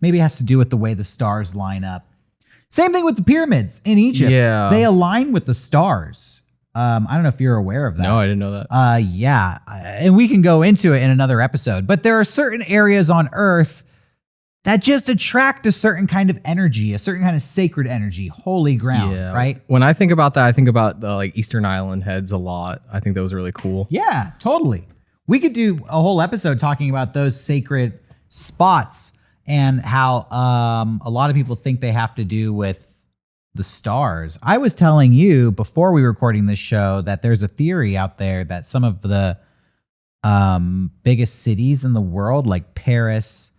Maybe it has to do with the way the stars line up. Same thing with the pyramids in Egypt. Yeah. They align with the stars. I don't know if you're aware of that. No, I didn't know that. Yeah. And we can go into it in another episode. But there are certain areas on Earth that just attract a certain kind of energy, a certain kind of sacred energy, holy ground, right? When I think about that, I think about the like Eastern Island heads a lot. I think that was really cool. Yeah, totally. We could do a whole episode talking about those sacred spots and how a lot of people think they have to do with the stars. I was telling you before we were recording this show that there's a theory out there that some of the biggest cities in the world, like Paris,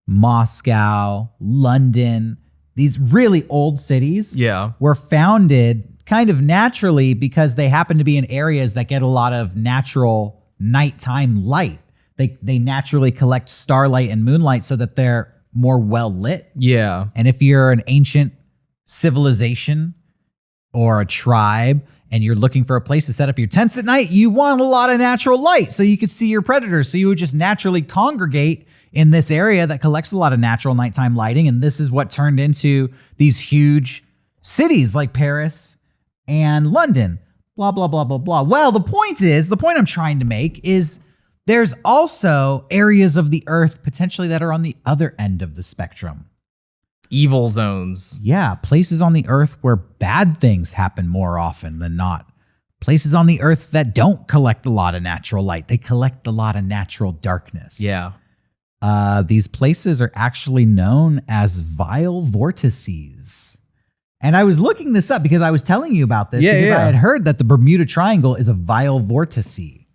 Moscow, London, these really old cities were founded kind of naturally because they happen to be in areas that get a lot of natural nighttime light. They naturally collect starlight and moonlight so that they're more well lit. Yeah. And if you're an ancient civilization or a tribe and you're looking for a place to set up your tents at night, you want a lot of natural light so you could see your predators. So you would just naturally congregate in this area that collects a lot of natural nighttime lighting. And this is what turned into these huge cities like Paris and London, blah, blah, blah, blah, blah. Well, the point I'm trying to make is there's also areas of the Earth potentially that are on the other end of the spectrum. Evil zones. Yeah, places on the Earth where bad things happen more often than not. Places on the Earth that don't collect a lot of natural light. They collect a lot of natural darkness. Yeah. These places are actually known as vile vortices. And I was looking this up because I was telling you about this because I had heard that the Bermuda Triangle is a vile vortice.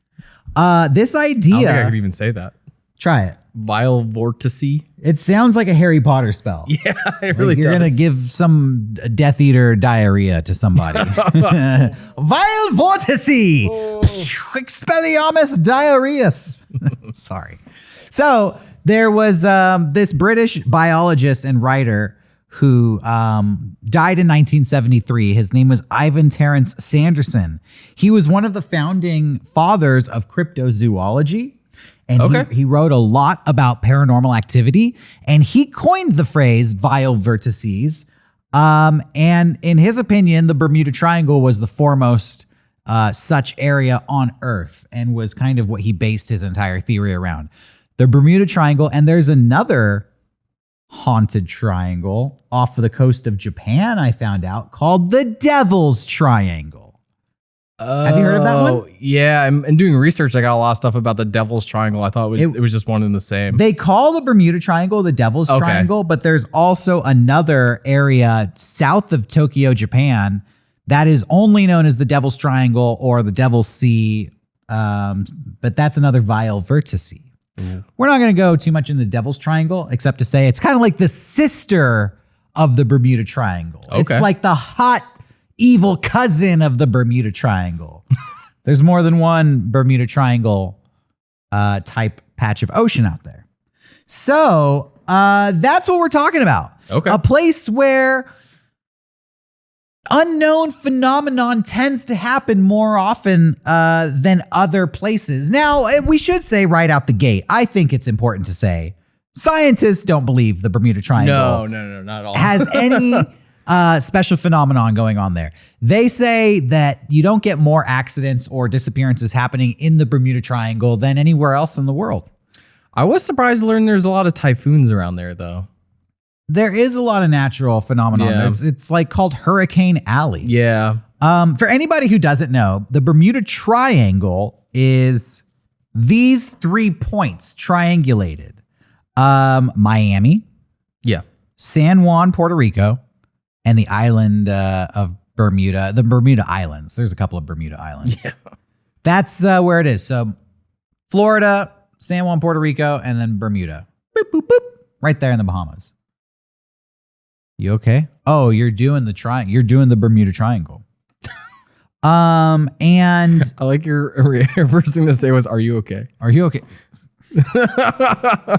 This idea... I don't think I could even say that. Try it. Vile vortice. It sounds like a Harry Potter spell. Yeah, it really you're does. You're going to give some Death Eater diarrhea to somebody. Vile vortice! Oh. Expelliarmus diarrheus. Sorry. So there was this British biologist and writer who died in 1973. His name was Ivan Terence Sanderson. He was one of the founding fathers of cryptozoology. And he wrote a lot about paranormal activity. And he coined the phrase vile vortices. And in his opinion, the Bermuda Triangle was the foremost such area on Earth and was kind of what he based his entire theory around. The Bermuda Triangle, and there's another haunted triangle off of the coast of Japan, I found out, called the Devil's Triangle. Have you heard of that one? Yeah, and doing research, I got a lot of stuff about the Devil's Triangle. I thought it was just one and the same. They call the Bermuda Triangle the Devil's Triangle, but there's also another area south of Tokyo, Japan, that is only known as the Devil's Triangle or the Devil's Sea, but that's another vile vortice. Mm. We're not going to go too much into the Devil's Triangle, except to say it's kind of like the sister of the Bermuda Triangle. Okay. It's like the hot, evil cousin of the Bermuda Triangle. There's more than one Bermuda Triangle type patch of ocean out there. So that's what we're talking about. Okay. A place where unknown phenomenon tends to happen more often than other places. Now, we should say right out the gate, I think it's important to say, scientists don't believe the Bermuda Triangle no, not at all. has any special phenomenon going on there. They say that you don't get more accidents or disappearances happening in the Bermuda Triangle than anywhere else in the world. I was surprised to learn there's a lot of typhoons around there, though. There is a lot of natural phenomenon. Yeah. It's like called Hurricane Alley. Yeah. For anybody who doesn't know, the Bermuda Triangle is these 3 points triangulated. Miami. Yeah. San Juan, Puerto Rico, and the island of Bermuda, the Bermuda Islands. There's a couple of Bermuda Islands. Yeah. That's where it is. So Florida, San Juan, Puerto Rico, and then Bermuda. Boop, boop, boop. Right there in the Bahamas. You okay? Oh, you're doing you're doing the Bermuda Triangle. And I like your first thing to say was, "Are you okay?" Are you okay? I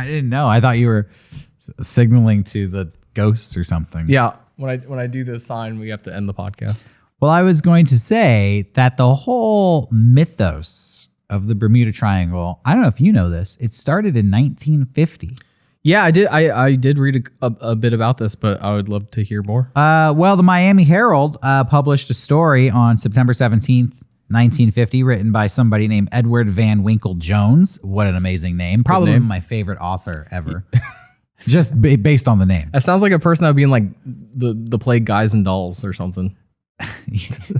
didn't know. I thought you were signaling to the ghosts or something. Yeah. When I do this sign, we have to end the podcast. Well, I was going to say that the whole mythos of the Bermuda Triangle, I don't know if you know this, it started in 1950. Yeah, I did. I did read a bit about this, but I would love to hear more. Well, the Miami Herald published a story on September 17th, 1950, written by somebody named Edward Van Winkle Jones. What an amazing name. Probably name. my favorite author ever. Just based on the name. That sounds like a person that would be in like the play Guys and Dolls or something.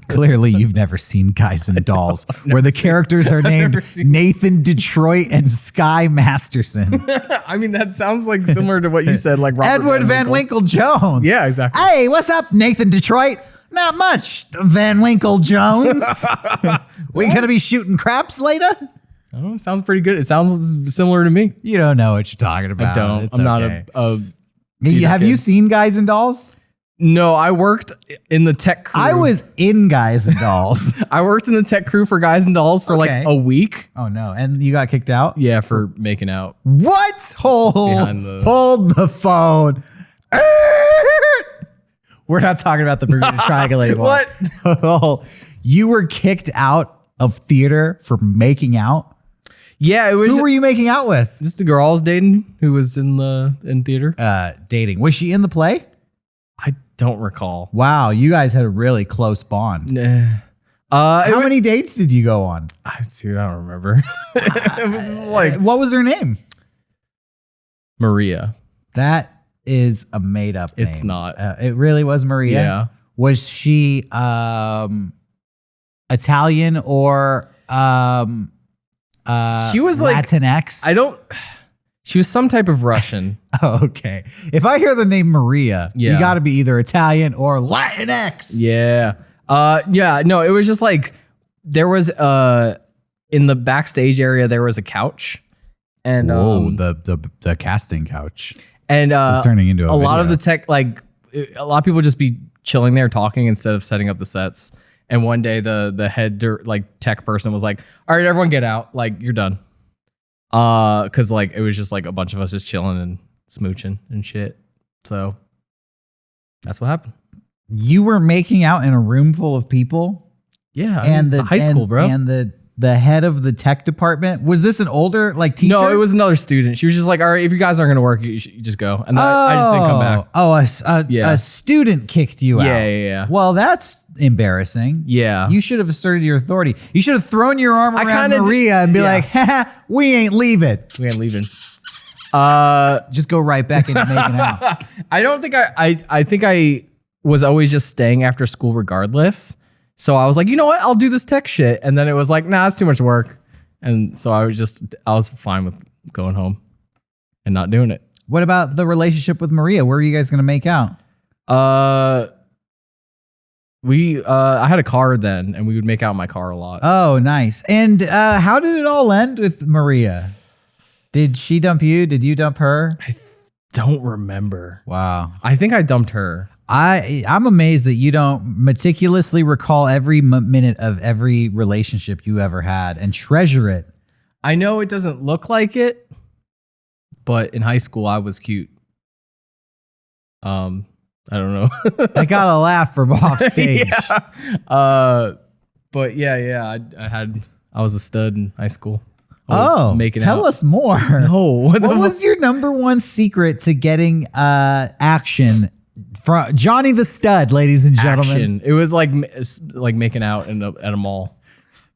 Clearly, you've never seen Guys and Dolls, where the characters are named Nathan Detroit and Sky Masterson. I mean, that sounds like similar to what you said, like Robert Edward Van Winkle Jones. Yeah, exactly. Hey, what's up, Nathan Detroit? Not much, Van Winkle Jones. We gonna be shooting craps later? Oh, it sounds pretty good. It sounds similar to me. You don't know what you're talking about. I don't. It's I'm okay. not a Have you seen Guys and Dolls? No, I worked in the tech crew. I was in Guys and Dolls. I worked in the tech crew for Guys and Dolls for like a week. Oh no! And you got kicked out? Yeah, for making out. What? Behind the- Hold the phone. We're not talking about the Bermuda Triangle anymore. What? Oh, you were kicked out of theater for making out? Yeah, it was Who were you making out with? just the girl I was dating who was in theater. Dating. Was she in the play? I don't recall. Wow, you guys had a really close bond. Nah. How many dates did you go on? Dude, I don't remember. It was like What was her name? Maria. That is a made up name. It's not. It really was Maria? Yeah. Was she Italian or She was like Latinx? She was some type of Russian. Oh, okay. If I hear the name Maria, you Yeah. got to be either Italian or Latinx. Yeah. Yeah. No, it was just like there was in the backstage area there was a couch, and the casting couch. and This is turning into a lot of video. the tech, like a lot of people just be chilling there talking instead of setting up the sets. And one day the head like tech person was like, "All right, everyone get out. Like you're done." Cause like it was just like a bunch of us just chilling and smooching and shit. So that's what happened. You were making out in a room full of people? Yeah, I mean, it's high school, bro. And the head of the tech department, was this an older like teacher? No, it was another student. She was just like, "All right, if you guys aren't gonna work, you just go." And I just didn't come back. Oh, Yeah. a student kicked you out. Yeah. Well, that's embarrassing. Yeah. You should have asserted your authority. You should have thrown your arm around kinda Maria and be yeah. like, "Ha, we ain't leaving." We ain't leaving. Just go right back into making out. I don't think I think I was always just staying after school regardless. So I was like, you know what? I'll do this tech shit. And then it was like, nah, it's too much work. And so I was fine with going home and not doing it. What about the relationship with Maria? Where are you guys going to make out? I had a car then and we would make out in my car a lot. Oh, nice. And how did it all end with Maria? Did she dump you? Did you dump her? Don't remember. Wow. I think I dumped her. I'm amazed that you don't meticulously recall every minute of every relationship you ever had and treasure it. I know it doesn't look like it, but in high school I was cute. I don't know. I got a laugh from off stage. Yeah. But yeah, I was a stud in high school. Tell us more. No. What was your number one secret to getting action from Johnny the Stud, ladies and gentlemen? Action. It was like making out at a mall.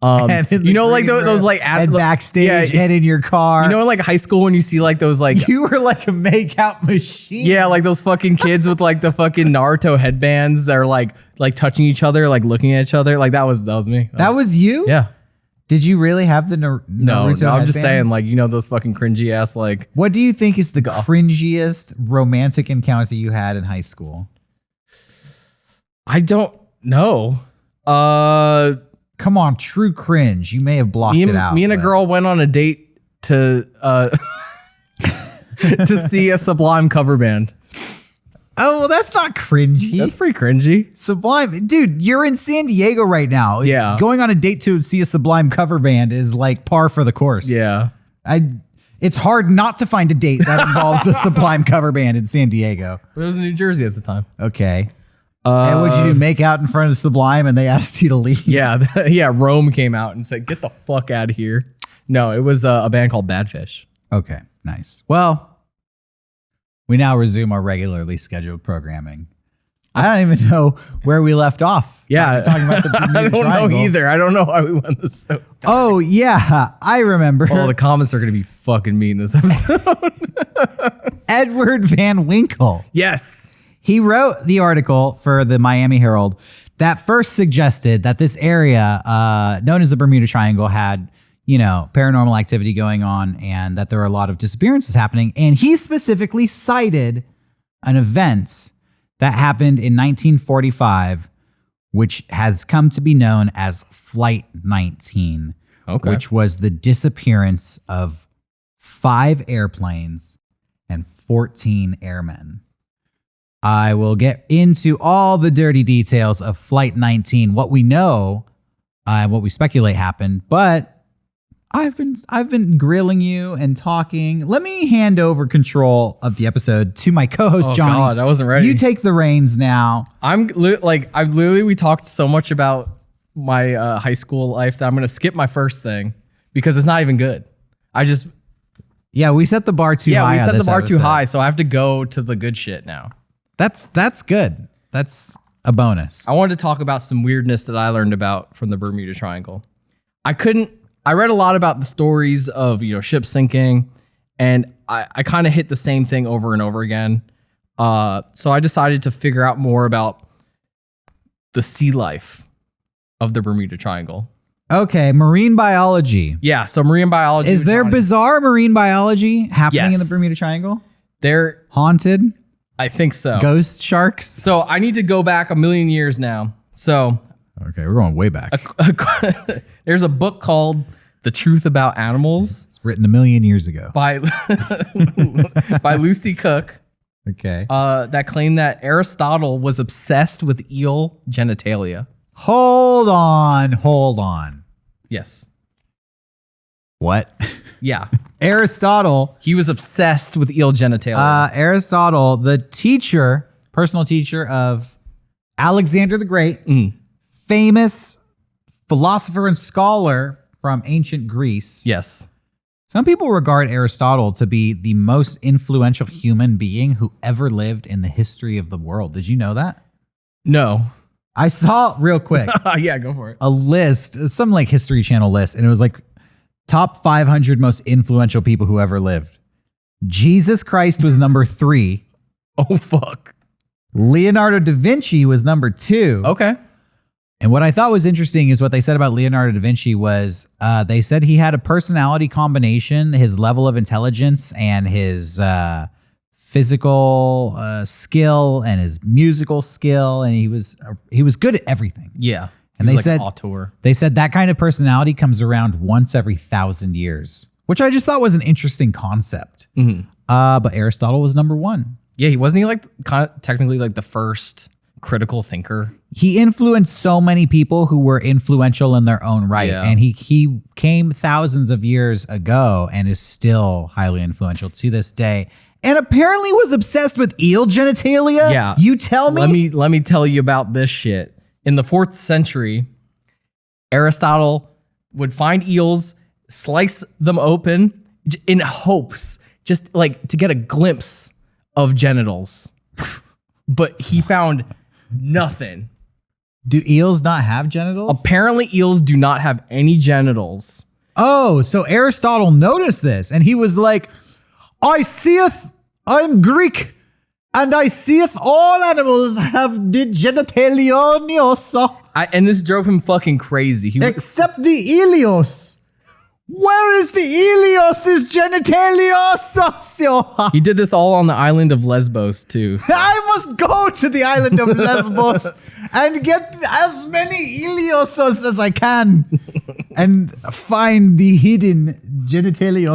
And in the you know, like green those room, like and backstage and in your car. You know, in like high school when you see like those like you were like a make-out machine. yeah, like those fucking kids with like the fucking Naruto headbands that are like touching each other, like looking at each other. Like that was me. That was you? Yeah. Did you really have the Naruto No, I'm just headband? saying, like, you know, those fucking cringy ass, like. What do you think is the cringiest romantic encounter you had in high school? I don't know. Come on, true cringe. You may have blocked it out. Me and a but- girl went on a date to to see a Sublime cover band. Oh, well, that's not cringy. That's pretty cringy. Sublime. Dude, you're in San Diego right now. Yeah. Going on a date to see a Sublime cover band is like par for the course. Yeah. It's hard not to find a date that involves a Sublime cover band in San Diego. It was in New Jersey at the time. Okay. And what'd you do? Make out in front of Sublime and they asked you to leave? Yeah. Yeah. Rome came out and said, "Get the fuck out of here." No, it was a band called Badfish. Okay. Nice. Well, We now resume our regularly scheduled programming. I don't even know where we left off. Yeah. Talking about the Bermuda I don't Triangle. know either. I don't know why we went this so. Oh, yeah. I remember. Oh, the comments are going to be fucking mean this episode. Edward Van Winkle. Yes. He wrote the article for the Miami Herald that first suggested that this area, known as the Bermuda Triangle, had, paranormal activity going on and that there were a lot of disappearances happening. And he specifically cited an event that happened in 1945, which has come to be known as Flight 19, which was the disappearance of 5 airplanes and 14 airmen. I will get into all the dirty details of Flight 19, what we know, what we speculate happened, but I've been grilling you and talking. Let me hand over control of the episode to my co-host Johnny. Oh God, I wasn't ready. You take the reins now. We talked so much about my high school life that I'm gonna skip my first thing because it's not even good. We set the bar too high. Yeah, we set the bar episode. too high, so I have to go to the good shit now. That's good. That's a bonus. I wanted to talk about some weirdness that I learned about from the Bermuda Triangle. I read a lot about the stories of, ships sinking, and I kind of hit the same thing over and over again. So I decided to figure out more about the sea life of the Bermuda Triangle. Okay, marine biology. Yeah, so marine biology. Is there bizarre marine biology happening in the Bermuda Triangle? They're haunted? I think so. Ghost sharks? So I need to go back 1,000,000 years now. So okay, we're going way back. There's a book called The Truth About Animals. It's written 1,000,000 years ago. By Lucy Cook. Okay. That claimed that Aristotle was obsessed with eel genitalia. Hold on. Yes. What? Yeah. Aristotle. He was obsessed with eel genitalia. Aristotle, the personal teacher of Alexander the Great, famous philosopher and scholar from ancient Greece. Yes. Some people regard Aristotle to be the most influential human being who ever lived in the history of the world. Did you know that? No. I saw real quick. Yeah, go for it. A list, some like History Channel list, and it was like top 500 most influential people who ever lived. Jesus Christ was number 3. Oh, fuck. Leonardo da Vinci was number 2. Okay. And what I thought was interesting is what they said about Leonardo da Vinci was they said he had a personality combination, his level of intelligence and his physical skill and his musical skill, and he was good at everything. Yeah. And they said auteur. They said that kind of personality comes around once every 1,000 years, which I just thought was an interesting concept. But Aristotle was number 1. Yeah, wasn't he kind of technically like the first critical thinker? He influenced so many people who were influential in their own right. Yeah. And he came thousands of years ago and is still highly influential to this day. And apparently was obsessed with eel genitalia. Yeah. You tell me? Let me tell you about this shit. In the 4th century, Aristotle would find eels, slice them open in hopes, just like to get a glimpse of genitals. But he found nothing. Do eels not have genitals? Apparently, eels do not have any genitals. Oh, so Aristotle noticed this and he was like, I'm Greek, and I seeth all animals have the genitalia niosa. And this drove him fucking crazy. Except the Ilios. Where is the Ilios' genitalia? He did this all on the island of Lesbos, too. So. I must go to the island of Lesbos and get as many Ilios as I can and find the hidden genitalia.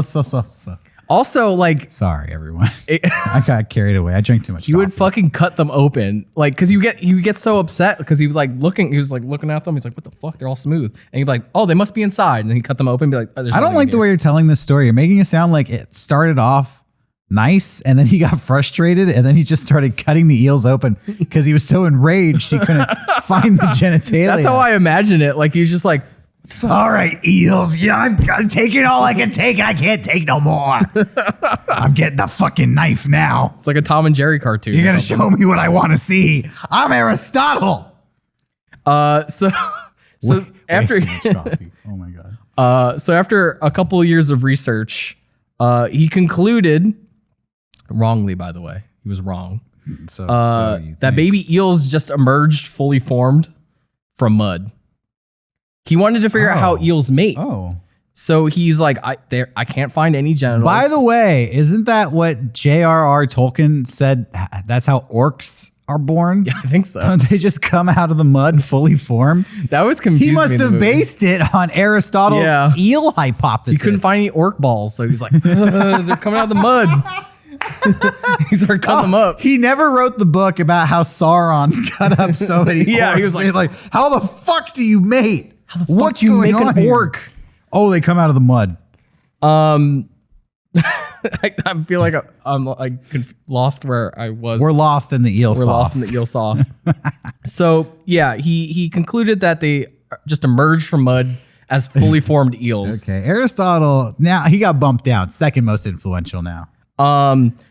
Also, like, sorry, everyone. I got carried away. I drank too much. He would fucking cut them open, like, because he would get so upset because he was like looking at them. He's like, "What the fuck? They're all smooth." And he'd be like, "Oh, they must be inside." And he'd cut them open, and be like, oh, "I don't like the way you're telling this story. You're making it sound like it started off nice, and then he got frustrated, and then he just started cutting the eels open because he was so enraged he couldn't find the genitalia." That's how I imagine it. Like, he's just like, All right, eels. Yeah, I'm taking all I can take, and I can't take no more. I'm getting the fucking knife now. It's like a Tom and Jerry cartoon. You're gonna show me what I want to see. I'm Aristotle. So after Oh my god. so after a couple of years of research, he concluded, wrongly by the way, he was wrong. So That baby eels just emerged fully formed from mud. He wanted to figure out how eels mate. Oh. So he's like, I can't find any genitals. By the way, isn't that what J.R.R. Tolkien said? That's how orcs are born? I think so. Don't they just come out of the mud fully formed? That was confusing. He must have based it on Aristotle's eel hypothesis. He couldn't find any orc balls, so he's like, they're coming out of the mud. He started cutting them up. He never wrote the book about how Sauron cut up so many orcs. He was like, how the fuck do you mate? How the fuck do you make an orc? Oh, they come out of the mud. I feel like I'm like lost where I was. We're lost in the eel sauce. We're lost in the eel sauce. So yeah, he concluded that they just emerged from mud as fully formed eels. Okay, Aristotle. Now he got bumped down, second most influential now.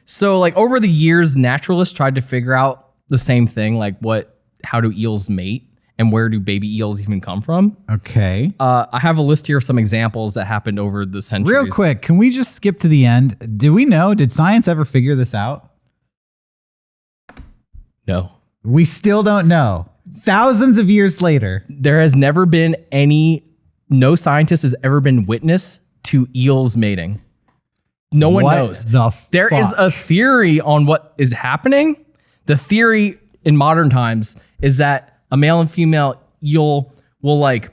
So like over the years, naturalists tried to figure out the same thing, like how do eels mate? And where do baby eels even come from? Okay. I have a list here of some examples that happened over the centuries. Real quick, can we just skip to the end? Did science ever figure this out? No. We still don't know. Thousands of years later. There has never been no scientist has ever been witness to eels mating. No one knows. There is a theory on what is happening. The theory in modern times is that a male and female eel will like,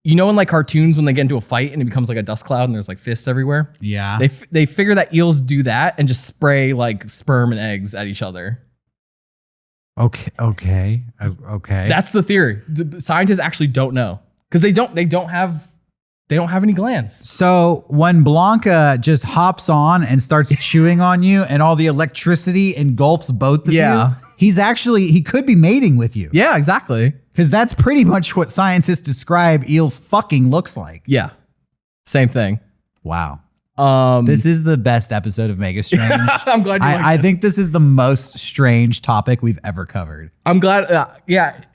in like cartoons when they get into a fight and it becomes like a dust cloud and there's like fists everywhere. Yeah. They figure that eels do that and just spray like sperm and eggs at each other. Okay. That's the theory. The scientists actually don't know because they don't have any glands. So when Blanca just hops on and starts chewing on you and all the electricity engulfs both of you, he could be mating with you. Yeah, exactly. Because that's pretty much what scientists describe eels fucking looks like. Yeah. Same thing. Wow. This is the best episode of Mega Strange. I'm glad you like I this. think this is the most strange topic we've ever covered. I'm glad.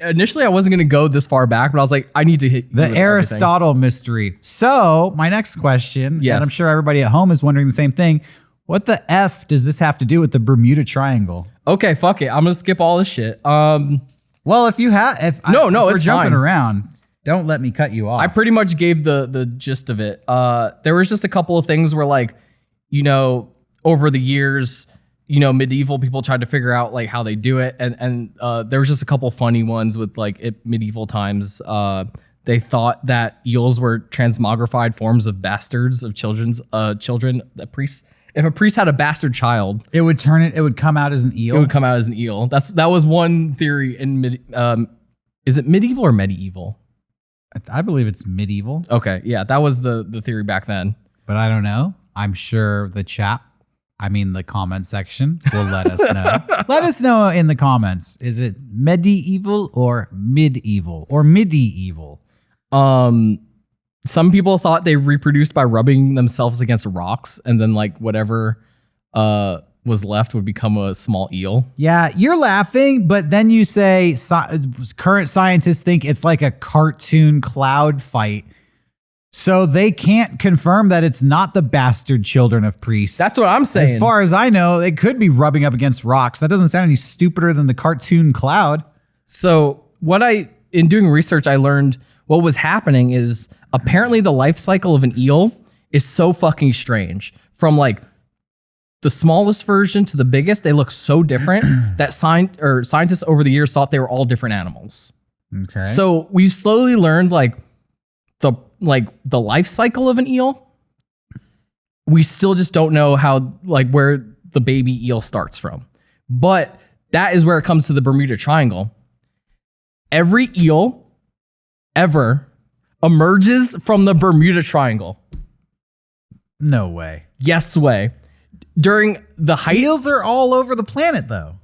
Initially I wasn't going to go this far back, but I was like, I need to hit the Aristotle mystery. So my next question, and I'm sure everybody at home is wondering the same thing. What the F does this have to do with the Bermuda Triangle? Okay, fuck it. I'm going to skip all this shit. Well, if we're jumping fine. around, don't let me cut you off. I pretty much gave the gist of it. There was just a couple of things where like, over the years, medieval people tried to figure out like how they do it. And there was just a couple funny ones with like medieval times. They thought that eels were transmogrified forms of bastards of children. The priests. If a priest had a bastard child, it would come out as an eel. It would come out as an eel. That was one theory in is it medieval or medieval? I believe it's medieval. Okay, yeah, that was the theory back then. But I don't know. I'm sure the comment section will let us know. Let us know in the comments. Is it medieval or medieval or medieval? Some people thought they reproduced by rubbing themselves against rocks, and then like whatever was left would become a small eel. Yeah, you're laughing, but then you say current scientists think it's like a cartoon cloud fight. So they can't confirm that it's not the bastard children of priests. That's what I'm saying. As far as I know, they could be rubbing up against rocks. That doesn't sound any stupider than the cartoon cloud. So in doing research, I learned what was happening is apparently the life cycle of an eel is so fucking strange. From like the smallest version to the biggest, they look so different that scientists over the years thought they were all different animals. Okay. So we slowly learned the life cycle of an eel. We still just don't know where the baby eel starts from. But that is where it comes to the Bermuda Triangle. Every eel ever emerges from the Bermuda Triangle. No way. Yes way. During the height, eels are all over the planet though.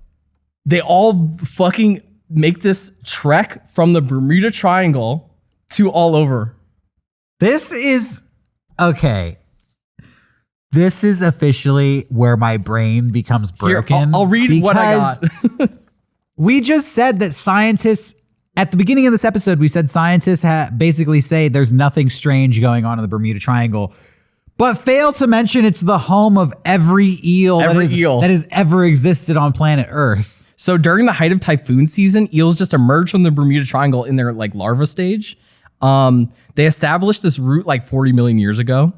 They all fucking make this trek from the Bermuda Triangle to all over. This is okay. This is officially where my brain becomes broken. Here, I'll read what I got. We just said that scientists, at the beginning of this episode, we said scientists basically say there's nothing strange going on in the Bermuda Triangle, but fail to mention it's the home of every eel that has ever existed on planet Earth. So during the height of typhoon season, eels just emerge from the Bermuda Triangle in their like larva stage. They established this route like 40 million years ago.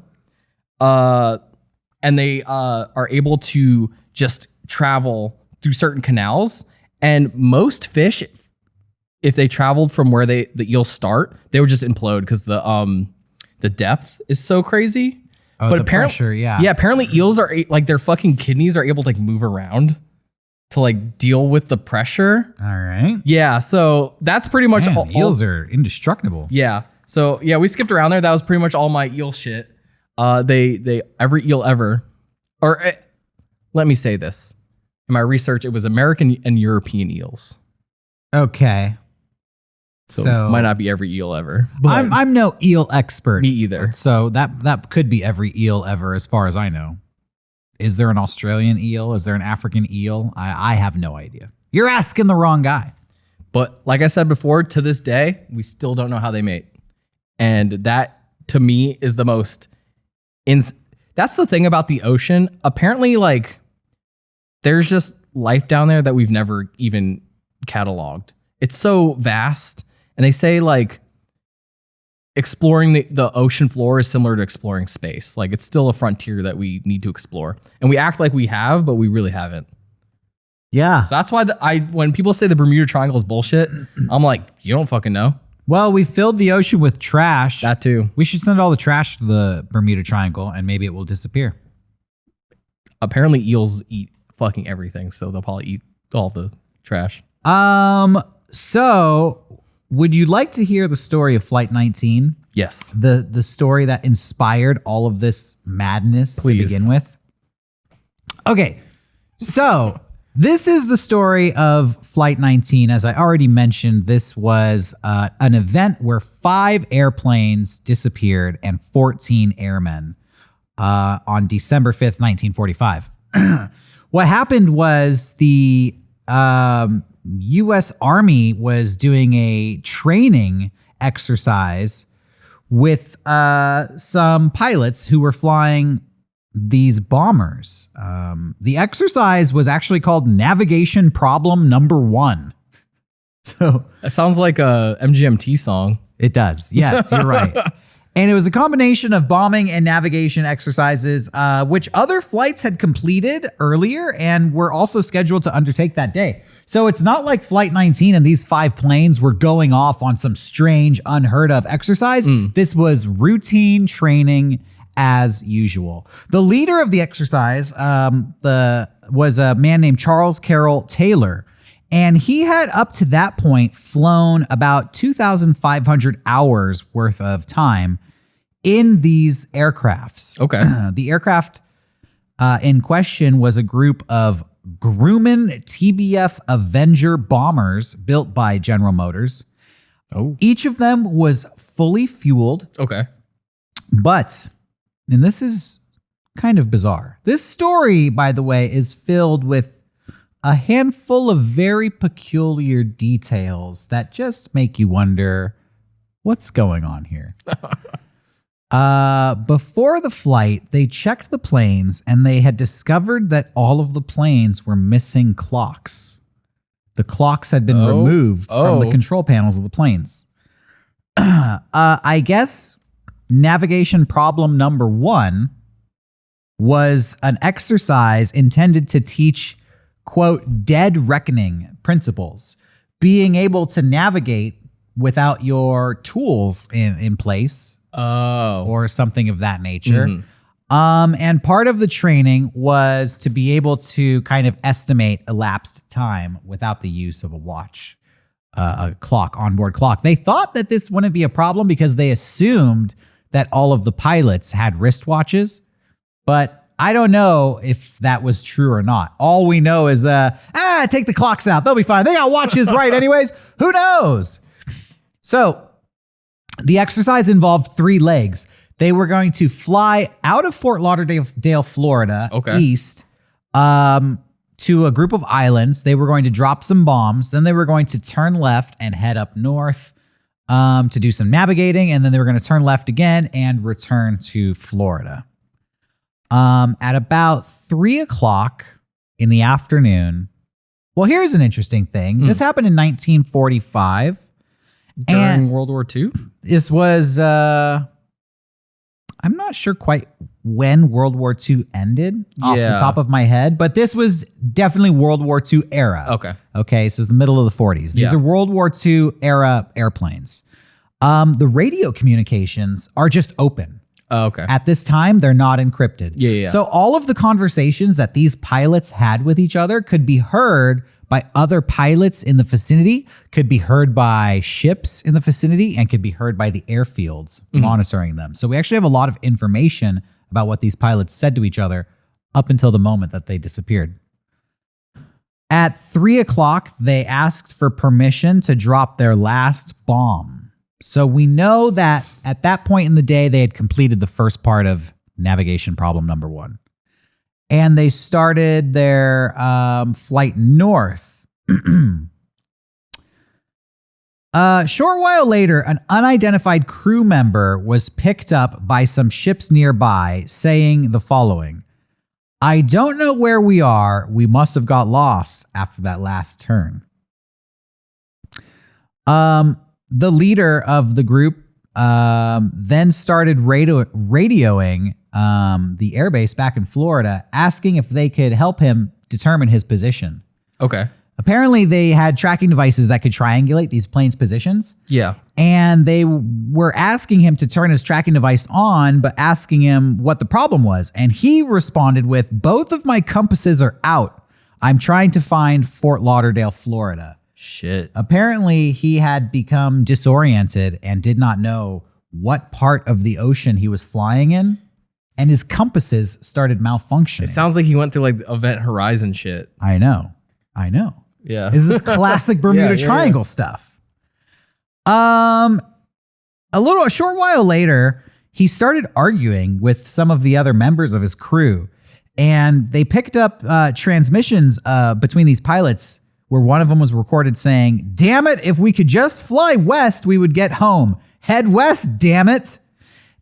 And they are able to just travel through certain canals. And most fish, if they traveled from where the eels start, they would just implode because the depth is so crazy. Oh, but the pressure, yeah. Yeah, apparently eels are like their fucking kidneys are able to like move around to like deal with the pressure. All right. Yeah, so that's pretty much all. Eels are indestructible. Yeah. So yeah, we skipped around there. That was pretty much all my eel shit. They every eel ever, or let me say this. In my research, it was American and European eels. Okay. So it might not be every eel ever. But I'm no eel expert. Me either. So that could be every eel ever, as far as I know. Is there an Australian eel? Is there an African eel? I have no idea. You're asking the wrong guy. But like I said before, to this day, we still don't know how they mate. And that, to me, is the most... That's the thing about the ocean. Apparently, like, there's just life down there that we've never even cataloged. It's so vast. And they say, like, exploring the ocean floor is similar to exploring space. Like, it's still a frontier that we need to explore. And we act like we have, but we really haven't. Yeah. So that's why when people say the Bermuda Triangle is bullshit, I'm like, you don't fucking know. Well, we filled the ocean with trash. That too. We should send all the trash to the Bermuda Triangle and maybe it will disappear. Apparently eels eat fucking everything, so they'll probably eat all the trash. So would you like to hear the story of Flight 19? Yes. The story that inspired all of this madness to begin with? Okay. So this is the story of Flight 19. As I already mentioned, this was an event where 5 airplanes disappeared and 14 airmen on December 5th, 1945. What happened was the U.S. Army was doing a training exercise with some pilots who were flying these bombers. The exercise was actually called Navigation Problem Number 1. So that sounds like a MGMT song. It does. Yes, you're right. And it was a combination of bombing and navigation exercises, which other flights had completed earlier and were also scheduled to undertake that day. So it's not like Flight 19 and these 5 planes were going off on some strange, unheard of exercise. This was routine training as usual. The leader of the exercise was a man named Charles Carroll Taylor. And he had up to that point flown about 2,500 hours worth of time in these aircrafts. Okay. The aircraft in question was a group of Grumman TBF Avenger bombers built by General Motors. Oh. Each of them was fully fueled. Okay. But, and this is kind of bizarre. This story, by the way, is filled with a handful of very peculiar details that just make you wonder what's going on here. Before the flight, they checked the planes and they had discovered that all of the planes were missing clocks. The clocks had been removed from the control panels of the planes. I guess navigation problem number 1 was an exercise intended to teach, quote, dead reckoning principles, being able to navigate without your tools in place or something of that nature. And part of the training was to be able to kind of estimate elapsed time without the use of a watch, a clock, onboard clock. They thought that this wouldn't be a problem because they assumed that all of the pilots had wristwatches, but I don't know if that was true or not. All we know is, take the clocks out. They'll be fine. They got watches right anyways. Who knows? So The exercise involved 3 legs. They were going to fly out of Fort Lauderdale, Florida, east, to a group of islands. They were going to drop some bombs. Then they were going to turn left and head up north to do some navigating. And then they were going to turn left again and return to Florida. At about 3 o'clock in the afternoon. Well, here's an interesting thing. This happened in 1945. During World War II? This was, I'm not sure quite when World War II ended off the top of my head, but this was definitely World War II era. Okay, so it's the middle of the 40s. These are World War II era airplanes. The radio communications are just open. At this time, they're not encrypted. So all of the conversations that these pilots had with each other could be heard by other pilots in the vicinity, could be heard by ships in the vicinity, and could be heard by the airfields monitoring them. So we actually have a lot of information about what these pilots said to each other up until the moment that they disappeared. At 3 o'clock, they asked for permission to drop their last bomb. So we know that at that point in the day, they had completed the first part of navigation problem number 1. And they started their flight north. A short while later, an unidentified crew member was picked up by some ships nearby saying the following: "I don't know where we are. We must have got lost after that last turn." The leader of the group then started radioing the airbase back in Florida, asking if they could help him determine his position. Apparently, they had tracking devices that could triangulate these planes' positions. And they were asking him to turn his tracking device on, but asking him what the problem was. And he responded with, "Both of my compasses are out. I'm trying to find Fort Lauderdale, Florida." Shit. Apparently, he had become disoriented and did not know what part of the ocean he was flying in. And his compasses started malfunctioning. It sounds like he went through like Event Horizon shit. I know. Yeah. This is classic Bermuda Triangle stuff. A short while later, he started arguing with some of the other members of his crew. And they picked up transmissions between these pilots where one of them was recorded saying, "Damn it, if we could just fly west, we would get home. Head west, damn it."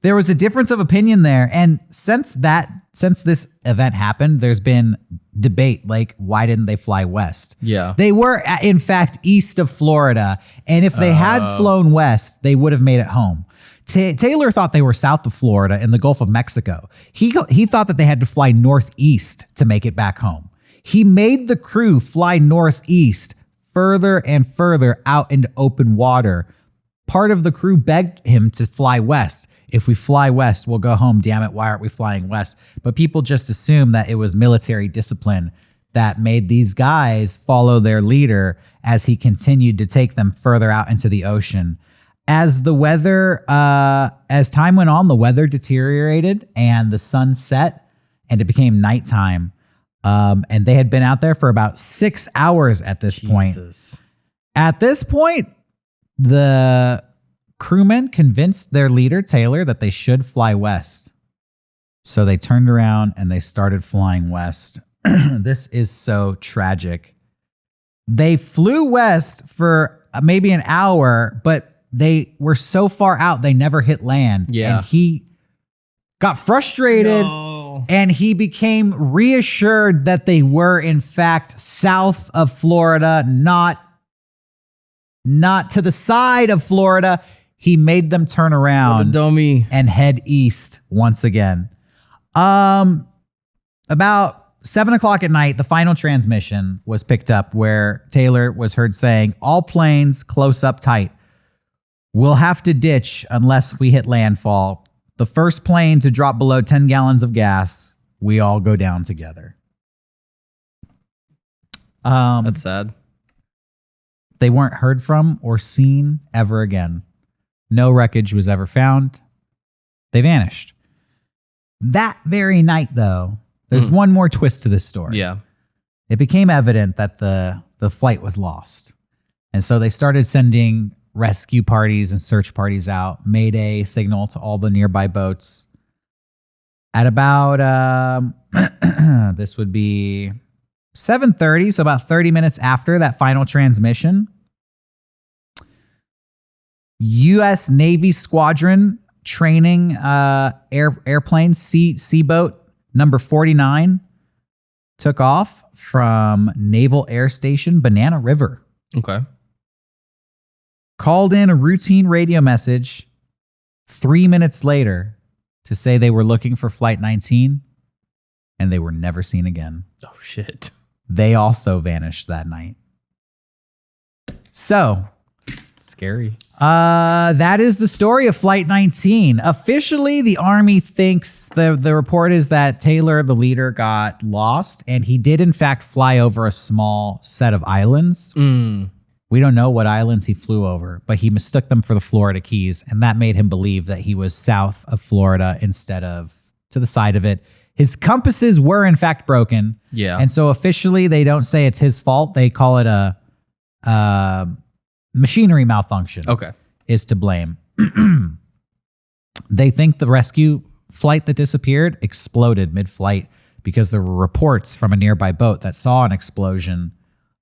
There was a difference of opinion there. And since this event happened, there's been debate, like, why didn't they fly west? They were, in fact, east of Florida. And if they had flown west, they would have made it home. Taylor thought they were south of Florida in the Gulf of Mexico. He thought that they had to fly northeast to make it back home. He made the crew fly northeast further and further out into open water. Part of the crew begged him to fly west. "If we fly west, we'll go home. Damn it, why aren't we flying west?" But people just assumed that it was military discipline that made these guys follow their leader as he continued to take them further out into the ocean. As time went on, the weather deteriorated and the sun set and it became nighttime. And they had been out there for about 6 hours at this point. At this point, the crewmen convinced their leader, Taylor, that they should fly west. So they turned around and they started flying west. This is so tragic. They flew west for maybe an hour, but they were so far out, they never hit land. And he got frustrated and he became reassured that they were, in fact, south of Florida, not to the side of Florida. He made them turn around and head east once again. About 7 o'clock at night, the final transmission was picked up where Taylor was heard saying, "All planes close up tight. We'll have to ditch unless we hit landfall. The first plane to drop below 10 gallons of gas, we all go down together." That's sad. They weren't heard from or seen ever again. No wreckage was ever found. They vanished. That very night, though, there's one more twist to this story. It became evident that the flight was lost. And so they started sending rescue parties and search parties out, mayday signal to all the nearby boats. At about, this would be 7:30, so about 30 minutes after that final transmission, U.S. Navy Squadron training airplane, C-boat number 49, took off from Naval Air Station Banana River. Okay. Called in a routine radio message 3 minutes later to say they were looking for Flight 19, and they were never seen again. Oh, shit. They also vanished that night. So, scary. That is the story of Flight 19. Officially, the Army thinks the report is that Taylor, the leader, got lost, and he did in fact fly over a small set of islands. We don't know what islands he flew over, but he mistook them for the Florida Keys, and that made him believe that he was south of Florida instead of to the side of it. His compasses were in fact broken. Yeah. And so officially they don't say it's his fault. They call it a machinery malfunction. Okay. Is to blame. They think the rescue flight that disappeared exploded mid-flight because there were reports from a nearby boat that saw an explosion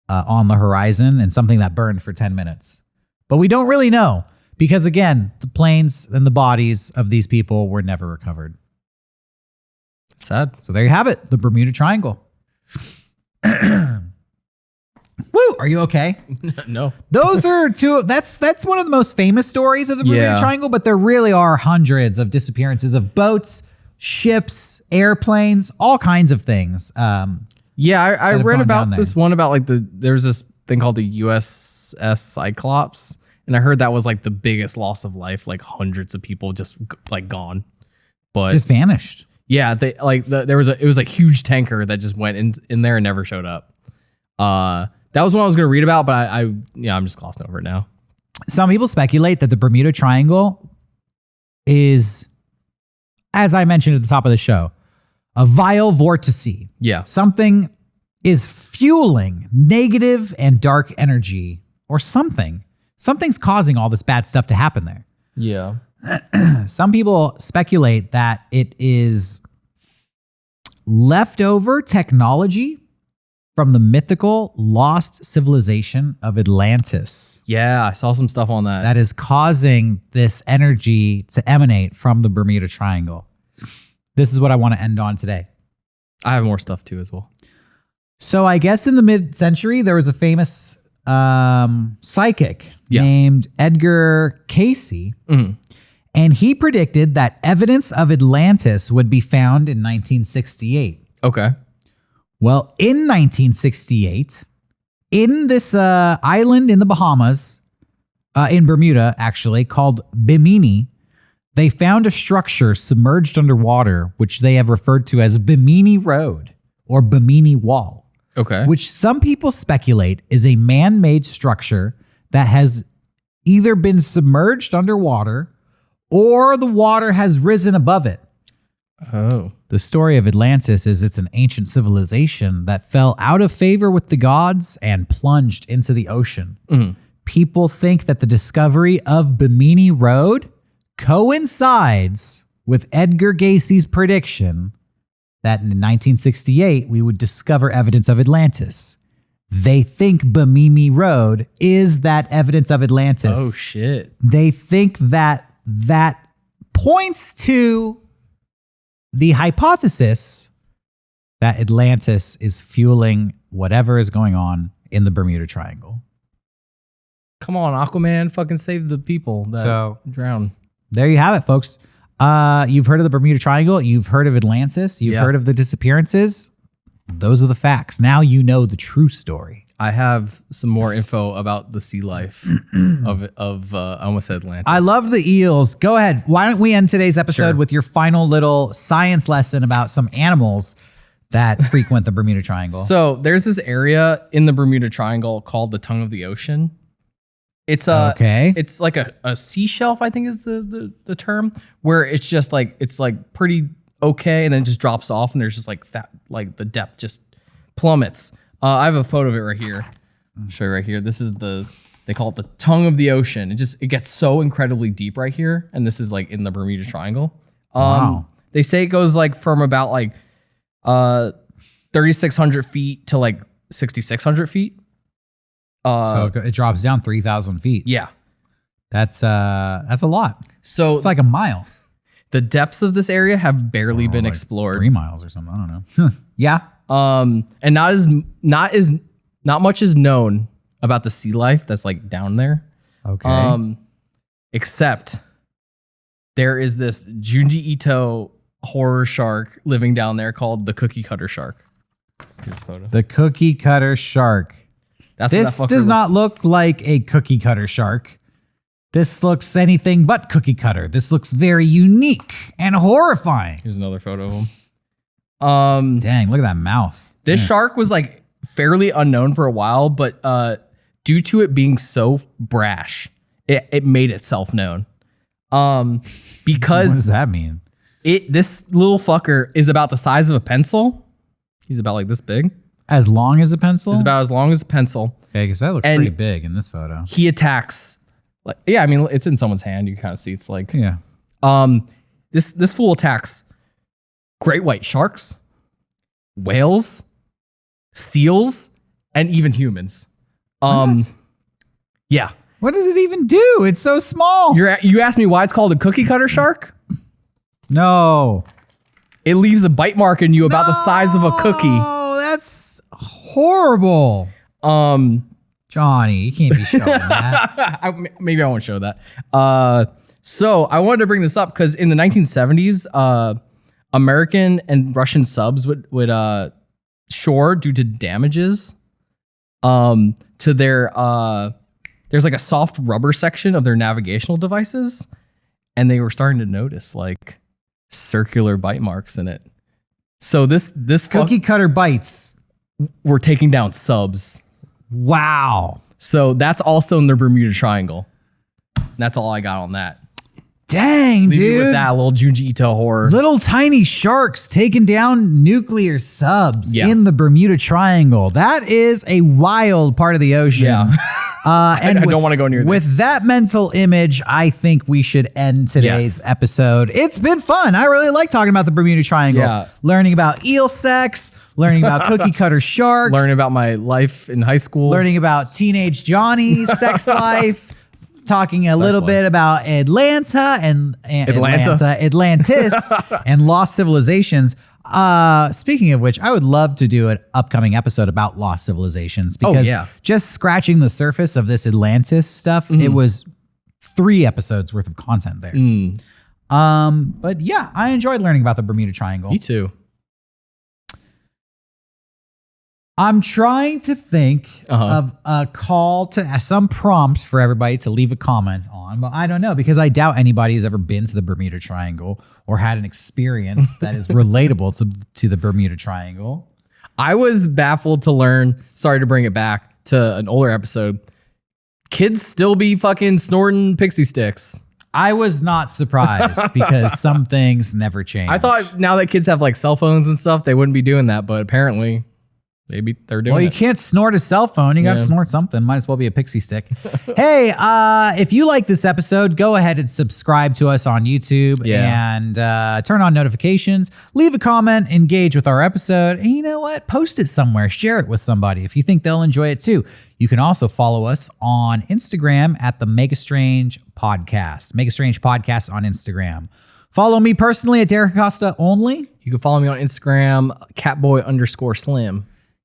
on the horizon and something that burned for 10 minutes. But we don't really know because, again, the planes and the bodies of these people were never recovered. Sad. So there you have it, the Bermuda Triangle. Woo! Are you okay? No. Those are two. That's one of the most famous stories of the Bermuda Triangle, but there really are hundreds of disappearances of boats, ships, airplanes, all kinds of things. Yeah, I read about this one about like there's this thing called the USS Cyclops, and I heard that was like the biggest loss of life, like hundreds of people just like gone, but just vanished. Yeah, they like it was a huge tanker that just went in there and never showed up. That was one I was going to read about, but I'm just glossing over it now. Some people speculate that the Bermuda Triangle is, as I mentioned at the top of the show, a vile vortice. Yeah. Something is fueling negative and dark energy or something. Something's causing all this bad stuff to happen there. Yeah. Some people speculate that it is leftover technology from the mythical lost civilization of Atlantis. Yeah, I saw some stuff on that. That is causing this energy to emanate from the Bermuda Triangle. This is what I want to end on today. I have more stuff too as well. So I guess in the mid-century, there was a famous psychic named Edgar Cayce. Mm-hmm. And he predicted that evidence of Atlantis would be found in 1968. Okay. Well, in 1968, in this island in the Bahamas, in Bermuda, actually, called Bimini, they found a structure submerged underwater, which they have referred to as Bimini Road or Bimini Wall. Okay. Which some people speculate is a man-made structure that has either been submerged underwater or the water has risen above it. Oh. The story of Atlantis is it's an ancient civilization that fell out of favor with the gods and plunged into the ocean. Mm-hmm. People think that the discovery of Bimini Road coincides with Edgar Cayce's prediction that in 1968 we would discover evidence of Atlantis. They think Bimini Road is that evidence of Atlantis. Oh, shit. They think that points to the hypothesis that Atlantis is fueling whatever is going on in the Bermuda Triangle. Come on, Aquaman, fucking save the people that drown. There you have it, folks. You've heard of the Bermuda Triangle. You've heard of Atlantis. You've heard of the disappearances. Those are the facts. Now you know the true story. I have some more info about the sea life of I almost said Atlantis. I love the eels. Go ahead. Why don't we end today's episode with your final little science lesson about some animals that frequent the Bermuda Triangle? So there's this area in the Bermuda Triangle called the Tongue of the Ocean. It's it's like a sea shelf, I think is the term, where it's just like pretty okay, and then it just drops off, and there's just like that, like the depth just plummets. I have a photo of it right here. I'll show you right here. This is the They call it the tongue of the ocean. It gets so incredibly deep right here, and this is like in the Bermuda Triangle. Wow. They say it goes like from about like 3,600 feet to like 6,600 feet. So it drops down 3,000 feet. Yeah, That's a lot. so It's like a mile. the depths of this area have barely been Like explored. 3 miles or something. I don't know. Yeah. And not much is known about the sea life that's like down there. Okay. Except there is this Junji Ito horror shark living down there called the cookie cutter shark. Here's a photo. The cookie cutter shark. That's This what that fucker does not looks- look like a cookie cutter shark. This looks anything but cookie cutter. This looks very unique and horrifying. Here's another photo of him. Dang, look at that mouth. This shark was like fairly unknown for a while, but due to it being so brash, it made itself known. What does Because that mean? this little fucker is about the size of a pencil. He's about like this big. As long as a pencil? He's about as long as a pencil. Okay, because that looks And- pretty big in this photo. He attacks. Like, yeah, I mean, it's in someone's hand. You can kind of see it's like, Yeah. this fool attacks great white sharks, whales, seals, and even humans. What? Yeah. What does it even do? It's so small. You asked me why it's called a cookie cutter shark? No. It leaves a bite mark in you about the size of a cookie. Oh, that's horrible. Johnny, you can't be showing that. Maybe I won't show that. So I wanted to bring this up because in the 1970s, American and Russian subs would shore due to damages to their there's like a soft rubber section of their navigational devices, and they were starting to notice like circular bite marks in it. So this Cookie cutter bites. we're taking down subs. Wow. So that's also in the Bermuda Triangle. And that's all I got on that. Dang, Leave you dude. with that little Junji Ito horror. Little tiny sharks taking down nuclear subs Yeah. in the Bermuda Triangle. That is a wild part of the ocean. Yeah. And I don't wanna go near there. With that mental image, I think we should end today's Yes. episode. It's been fun. I really like talking about the Bermuda Triangle. Yeah. Learning about eel sex, learning about cookie cutter sharks, Learning about my life in high school. learning about teenage Johnny's sex life, talking a little life. bit about Atlanta and Atlanta. Atlantis and lost civilizations. Speaking of which, I would love to do an upcoming episode about lost civilizations because yeah. just scratching the surface of this Atlantis stuff, it was 3 episodes worth of content there. But yeah, I enjoyed learning about the Bermuda Triangle. Me too. I'm trying to think Uh-huh. of a call to some prompt for everybody to leave a comment on, but I don't know because I doubt anybody has ever been to the Bermuda Triangle or had an experience that is relatable to the Bermuda Triangle. I was baffled to learn, sorry to bring it back to an older episode, kids still be fucking snorting pixie sticks. I was not surprised because some things never change. I thought now that kids have like cell phones and stuff, they wouldn't be doing that, but apparently they're doing Well, you it. can't snort a cell phone. You got to Yeah. snort something. Might as well be a pixie stick. Hey, if you like this episode, go ahead and subscribe to us on YouTube Yeah. and turn on notifications. Leave a comment, engage with our episode, and you know what? Post it somewhere. Share it with somebody if you think they'll enjoy it too. You can also follow us on Instagram at the Mega Strange Podcast. Mega Strange Podcast on Instagram. Follow me personally at Derek Acosta only. You can follow me on Instagram, catboy_slim.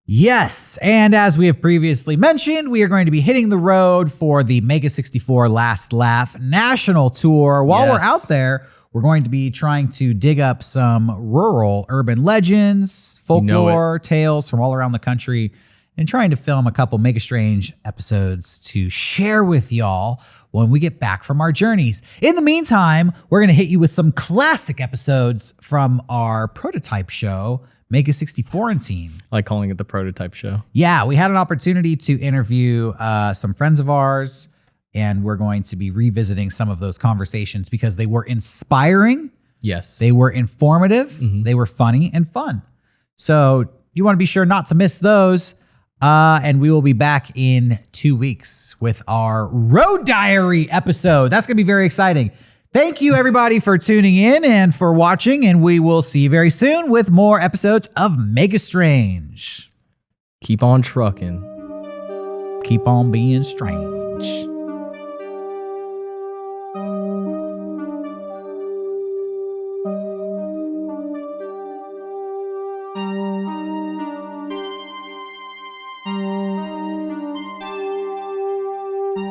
Yes, and as we have previously mentioned, we are going to be hitting the road for the Mega 64 Last Laugh National Tour. While Yes. we're out there, we're going to be trying to dig up some rural urban legends, folklore, tales from all around the country, and trying to film a couple Mega Strange episodes to share with y'all when we get back from our journeys. In the meantime, we're going to hit you with some classic episodes from our prototype show, Mega 64 and Team. I like calling it the prototype show. Yeah, we had an opportunity to interview some friends of ours, and we're going to be revisiting some of those conversations because they were inspiring, Yes. they were informative, they were funny and fun. So you want to be sure not to miss those. And we will be back in 2 weeks with our Road Diary episode. That's going to be very exciting. Thank you, everybody, for tuning in and for watching. And we will see you very soon with more episodes of Mega Strange. Keep on trucking. Keep on being strange.